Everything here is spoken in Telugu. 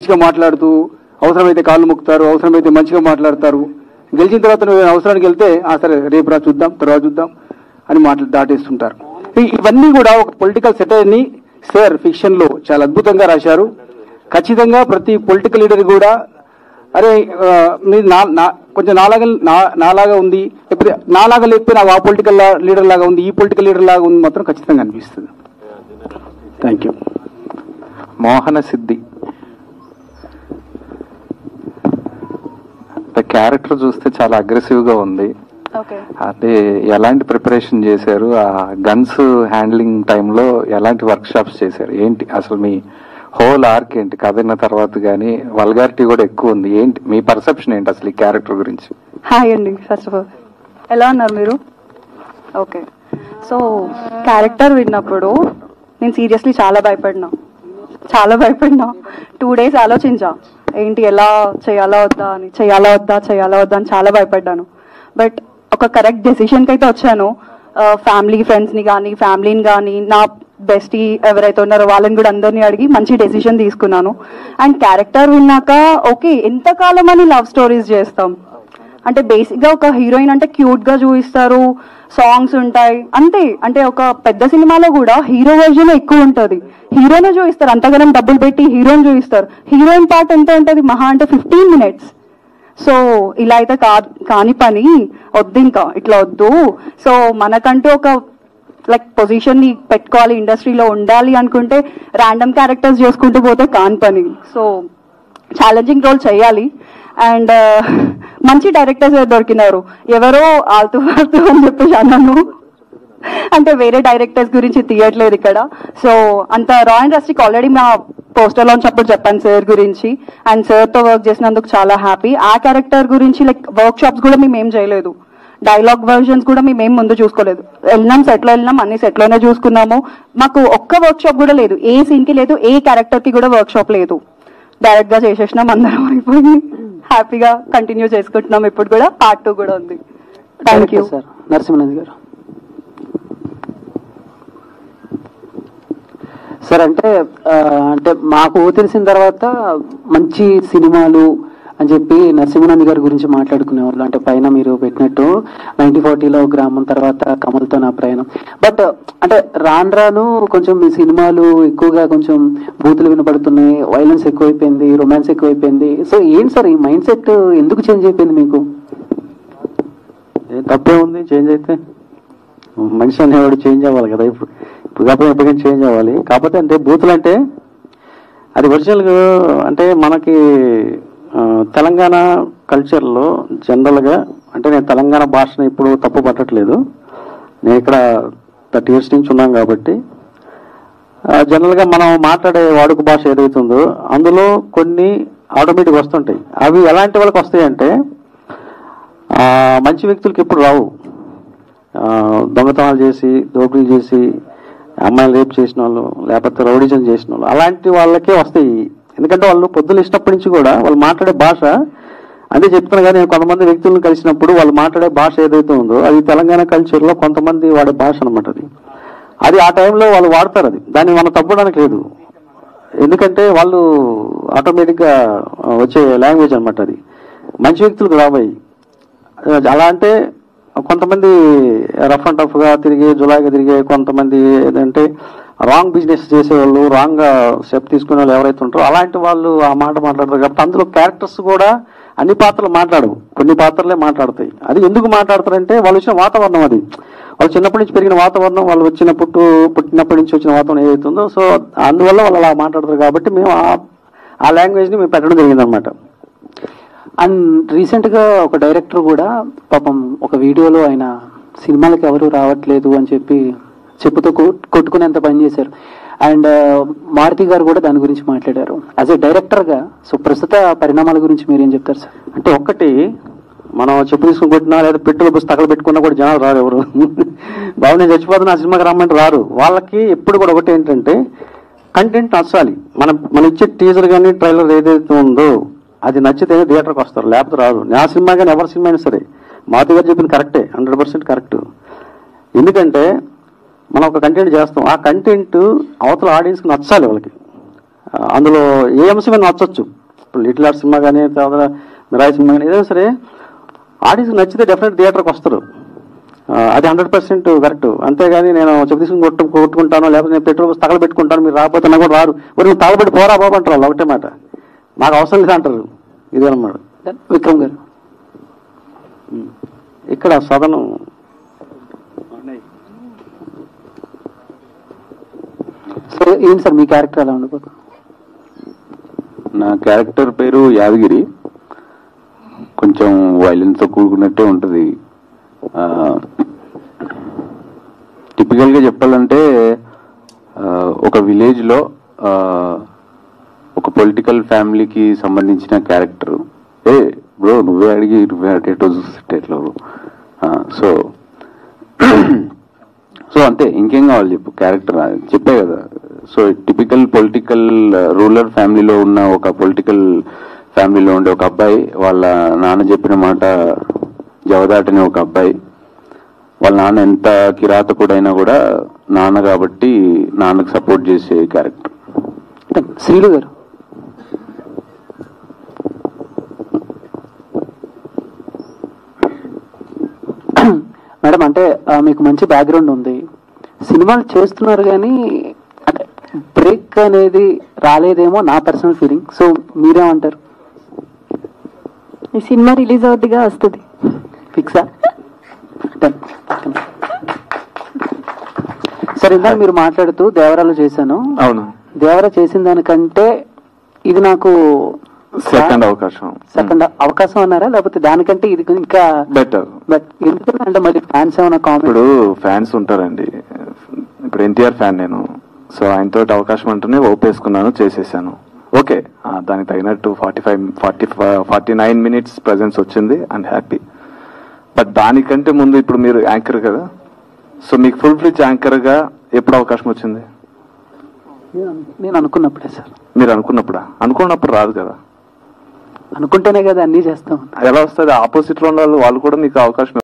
మంచిగా మాట్లాడుతూ, అవసరమైతే కాళ్ళు మొక్కుతారు, అవసరమైతే మంచిగా మాట్లాడతారు. గెలిచిన తర్వాత నువ్వు అవసరానికి వెళ్తే సరే రేపు రా చూద్దాం, తర్వాత చూద్దాం అని దాటేస్తుంటారు. ఇవన్నీ కూడా ఒక పొలిటికల్ సెటైర్ని సార్ ఫిక్షన్లో చాలా అద్భుతంగా రాశారు. ఖచ్చితంగా ప్రతి పొలిటికల్ లీడర్ కూడా అరే మీరు కొంచెం నాలాగా ఉంది, లేకపోతే నాలాగా లేకపోతే ఆ పొలిటికల్ లీడర్ లాగా ఉంది, ఈ పొలిటికల్ లీడర్ లాగా ఉంది మాత్రం ఖచ్చితంగా అనిపిస్తుంది. Thank you. Mohana Siddhi character చూస్తే చాలా అగ్రెసివ్గా ఉంది. అదే ఎలాంటి ప్రిపరేషన్ చేశారు? ఆ గన్స్ హ్యాండ్లింగ్ టైంలో ఎలాంటి వర్క్ షాప్స్ చేశారు? ఏంటి అసలు మీ హోల్ ఆర్క్ ఏంటి? కథ విన్న తర్వాత కానీ వల్గారిటీ కూడా ఎక్కువ ఉంది. ఏంటి మీ పర్సెప్షన్ ఏంటి అసలు ఈ క్యారెక్టర్ గురించి? హాయ్ అండి, ఫస్ట్ ఆఫ్ ఆల్ ఎలా ఉన్నారు మీరు? ఓకే, సో క్యారెక్టర్ విన్నప్పుడు నేను సీరియస్లీ చాలా భయపడినా 2 days ఆలోచించా ఏంటి ఎలా చేయాలా వద్దా అని చాలా భయపడ్డాను. బట్ ఒక కరెక్ట్ డెసిషన్కి అయితే వచ్చాను. ఫ్యామిలీని కానీ నా బెస్టీ ఎవరైతే ఉన్నారో వాళ్ళని కూడా అందరినీ అడిగి మంచి డెసిషన్ తీసుకున్నాను. అండ్ క్యారెక్టర్ విన్నాక ఓకే, ఎంతకాలం అని లవ్ స్టోరీస్ చేస్తాం అంటే బేసిక్గా ఒక హీరోయిన్ అంటే క్యూట్గా చూపిస్తారు, సాంగ్స్ ఉంటాయి అంతే. అంటే ఒక పెద్ద సినిమాలో కూడా హీరో వర్జన్ ఎక్కువ ఉంటుంది, హీరోనే చూపిస్తారు, అంతగానం డబ్బులు పెట్టి హీరోని చూపిస్తారు. హీరోయిన్ పార్ట్ ఎంత ఉంటుంది? మహా అంటే 15 minutes. సో ఇలా అయితే కాని పని వద్దు, ఇంకా ఇట్లా వద్దు. సో మనకంటూ ఒక పొజిషన్ ని పెట్టుకోవాలి, ఇండస్ట్రీలో ఉండాలి అనుకుంటే ర్యాండమ్ క్యారెక్టర్స్ చేసుకుంటూ పోతే కాని పని. సో ఛాలెంజింగ్ రోల్ చేయాలి. అండ్ మంచి డైరెక్టర్స్ దొరికినారు. ఎవరో ఆల్తూ అని చెప్పేసి అన్నాను, అంటే వేరే డైరెక్టర్స్ గురించి తీయట్లేదు ఇక్కడ. సో అంత రా అండ్ రస్టిక్ ఆల్రెడీ మా పోస్టర్ లాంచ్ అప్పుడు చెప్పాను సార్ గురించి. అండ్ సార్తో వర్క్ చేసినందుకు చాలా హ్యాపీ. ఆ క్యారెక్టర్ గురించి వర్క్ షాప్స్ కూడా మేము ఏం చేయలేదు, డైలాగ్ వర్జన్స్ కూడా మేమేం ముందు చూసుకోలేదు. వెళ్ళినాం, సెట్లో వెళ్ళినాం, అన్ని సెట్లోనే చూసుకున్నాము. మాకు ఒక్క వర్క్ షాప్ కూడా లేదు, ఏ సీన్కి లేదు, ఏ క్యారెక్టర్కి కూడా వర్క్ షాప్ లేదు. డైరెక్ట్ గా చేసేసినాం, అందరం అయిపోయి హ్యాపీగా కంటిన్యూ చేసుకుంటున్నాం. ఇప్పుడు కూడా Part 2 కూడా ఉంది. Thank you sir. నరసింహనాథ్ గారు సార్, అంటే మాకు తెలిసిన తర్వాత మంచి సినిమాలు అని చెప్పి నరసింహనాథ్ గారి గురించి మాట్లాడుకునేవాళ్ళు. అంటే పైన మీరు పెట్టినట్టు 1940లో గ్రామం, తర్వాత కమల్తో నా ప్రయాణం. బట్ అంటే రాను కొంచెం మీ సినిమాలు ఎక్కువగా కొంచెం బూతులు వినపడుతున్నాయి, వైలెన్స్ ఎక్కువైపోయింది, రొమాన్స్ ఎక్కువైపోయింది. సో ఏంటి సార్ ఈ మైండ్ సెట్ ఎందుకు చేంజ్ అయిపోయింది మీకు? తప్పే ఉంది చేంజ్ అయితే, మనిషి అనేవాడు చేంజ్ అవ్వాలి కదా. ఇప్పుడు కాకపోతే ఎప్పటికైనా చేంజ్ అవ్వాలి. కాకపోతే అంటే బూతులు అంటే అది ఒరిజినల్గా అంటే మనకి తెలంగాణ కల్చర్లో జనరల్గా, అంటే నేను తెలంగాణ భాషను ఇప్పుడు తప్పు పట్టట్లేదు, నేను ఇక్కడ 30 years నుంచి ఉన్నాం కాబట్టి జనరల్గా మనం మాట్లాడే వాడుక భాష ఏదైతుందో అందులో కొన్ని ఆటోమేటిక్ వస్తుంటాయి. అవి ఎలాంటి వాళ్ళకి వస్తాయంటే మంచి వ్యక్తులకి ఎప్పుడు రావు. దొంగతనాలు చేసి, దోపిడీలు చేసి, అమ్మాయిలు రేపు చేసిన వాళ్ళు, లేకపోతే రౌడిజం చేసిన వాళ్ళు, అలాంటి వాళ్ళకే వస్తాయి. ఎందుకంటే వాళ్ళు పొద్దులు ఇష్టప్పటి నుంచి కూడా వాళ్ళు మాట్లాడే భాష, అదే చెప్తున్నా కానీ నేను కొంతమంది వ్యక్తులను కలిసినప్పుడు వాళ్ళు మాట్లాడే భాష ఏదైతే ఉందో అది తెలంగాణ కల్చర్లో కొంతమంది వాడే భాష అనమాట. అది ఆ టైంలో వాళ్ళు వాడతారు, అది దాన్ని మనం తప్పడానికి లేదు. ఎందుకంటే వాళ్ళు ఆటోమేటిక్గా వచ్చే లాంగ్వేజ్ అనమాట. అది మంచి వ్యక్తులకు రాబోయి అలా అంటే కొంతమంది రఫ్ అండ్ టఫ్గా తిరిగే, జులాయిగా తిరిగే, కొంతమంది ఏదంటే రాంగ్ బిజినెస్ చేసేవాళ్ళు, రాంగ్ స్టెప్ తీసుకునే వాళ్ళు ఎవరైతే ఉంటారో అలాంటి వాళ్ళు ఆ మాట మాట్లాడతారు. కాబట్టి అందులో క్యారెక్టర్స్ కూడా అన్ని పాత్రలు మాట్లాడవు, కొన్ని పాత్రలే మాట్లాడతాయి. అది ఎందుకు మాట్లాడతారంటే వాళ్ళు వచ్చిన వాతావరణం, అది వాళ్ళు చిన్నప్పటి నుంచి పెరిగిన వాతావరణం, వాళ్ళు పుట్టినప్పటి నుంచి వచ్చిన వాతావరణం ఏదైతుందో, సో అందువల్ల వాళ్ళు అలా మాట్లాడతారు. కాబట్టి మేము ఆ లాంగ్వేజ్ని మేము పెట్టడం జరిగిందనమాట. అండ్ రీసెంట్గా ఒక డైరెక్టర్ కూడా పాపం ఒక వీడియోలో ఆయన సినిమాలకు ఎవరు రావట్లేదు అని చెప్పి చెప్పుతో కొట్టుకునేంత పని చేశారు. అండ్ మారుతి గారు కూడా దాని గురించి మాట్లాడారు యాజ్ ఎ డైరెక్టర్గా. సో ప్రస్తుత పరిణామాల గురించి మీరేం చెప్తారు సార్? అంటే ఒక్కటి, మనం చెప్పు తీసుకుని కొట్టినా లేదా పెట్రోల్ బస్సు తగలు పెట్టుకున్నా కూడా జనాలు రారు. ఎవరు బాబు నేను చచ్చిపోతున్నా ఆ సినిమాకి రమ్మంటే రారు. వాళ్ళకి ఎప్పుడు కూడా ఒకటి ఏంటంటే కంటెంట్ నచ్చాలి. మనం ఇచ్చే టీజర్ కానీ ట్రైలర్ ఏదైతే ఉందో అది నచ్చితే థియేటర్కి వస్తారు, లేకపోతే రాదు. నా సినిమా కానీ ఎవరి సినిమా అయినా సరే మారుతి గారు చెప్పింది కరెక్టే, 100% కరెక్ట్. ఎందుకంటే మనం ఒక కంటెంట్ చేస్తాం, ఆ కంటెంట్ అవతల ఆడియన్స్కి నచ్చాలి వాళ్ళకి. అందులో ఏ అంశమైనా నచ్చొచ్చు. ఇప్పుడు లిటిల్ ఆర్ట్ సినిమా కానీ తర్వాత మిరాయి సినిమా కానీ ఏదైనా సరే ఆడియన్స్ నచ్చితే డెఫినెట్ థియేటర్కి వస్తారు. అది 100% కరెక్ట్. అంతేగాని నేను చెప్పు తీసుకుని కొట్టుకుంటాను, లేకపోతే నేను పెట్రోల్ తగలబెట్టుకుంటాను, మీరు రాకపోతే నాకు కూడా రారు, నువ్వు తగలబెట్టి పోరా బాబు అంటారు వాళ్ళు. ఒకటే మాట, నాకు అవసరం లేదు అంటారు. ఇదేనమాట. విక్రమ్ గారు ఇక్కడ సదనం సార్ ఏంటి సార్ మీ క్యారెక్టర్ ఎలా ఉండిపోతుంది? నా క్యారెక్టర్ పేరు యాదగిరి. కొంచెం వైలెన్స్ తో కూడుకున్నట్టే ఉంటుంది. టిపికల్ గా చెప్పాలంటే ఒక విలేజ్ లో ఒక పొలిటికల్ ఫ్యామిలీకి సంబంధించిన క్యారెక్టర్. బ్రో నువ్వే అడిగి నువ్వే అటేటో చూస్తే ఎట్లా. సో అంతే, ఇంకేం కావాలి చెప్పు. క్యారెక్టర్ చెప్పే కదా. సో టిపికల్ పొలిటికల్ రూరల్ ఫ్యామిలీలో ఉన్న ఒక పొలిటికల్ ఫ్యామిలీలో ఉండే ఒక అబ్బాయి, వాళ్ళ నాన్న చెప్పిన మాట జవదాటని ఒక అబ్బాయి. వాళ్ళ నాన్న ఎంత కిరాతకుడైనా కూడా నాన్న కాబట్టి నాన్నకు సపోర్ట్ చేసే క్యారెక్టర్. శ్రీలు గారు మేడం, అంటే మీకు మంచి బ్యాక్గ్రౌండ్ ఉంది, సినిమాలు చేస్తున్నారు కానీ అంటే బ్రేక్ అనేది రాలేదేమో నా పర్సనల్ ఫీలింగ్. సో మీరేమంటారు? ఈ సినిమా రిలీజ్ అవుద్దిగా, వస్తుంది. ఫిక్సా? సరే, ఇందాక మీరు మాట్లాడుతూ దేవరాలు చేశాను. అవును, దేవరా చేసిన దానికంటే ఇది నాకు సెకండ్ అవకాశం అన్నారా, లేకపోతే దానికంటే ఇది ఇంకా బెటర్? బట్ ఎందుకంటే మరి ఫ్యాన్స్ ఏమైనా కామెంట్? ఇప్పుడు ఫ్యాన్స్ ఉంటారండి. ఇప్పుడు ఎన్టీఆర్ ఫ్యాన్ నేను. సో ఆయనతో అవకాశం అంటూనే ఓపేసుకున్నాను, చేసేసాను. ఓకే, దానికి తగినట్టు 49 minutes ప్రెజెన్స్ వచ్చింది అండ్ హ్యాపీ. బట్ దానికంటే ముందు ఇప్పుడు మీరు యాంకర్ కదా, సో మీకు ఫుల్ ఫ్లెడ్జ్ యాంకర్ గా ఎప్పుడు అవకాశం వచ్చింది? నేను అనుకున్నప్పుడే సార్. మీరు అనుకున్నప్పుడు రాదు కదా. అనుకుంటేనే కదా అన్ని చేస్తాం. ఎలా వస్తుంది? ఆపోజిట్ లో ఉన్న వాళ్ళు కూడా మీకు అవకాశం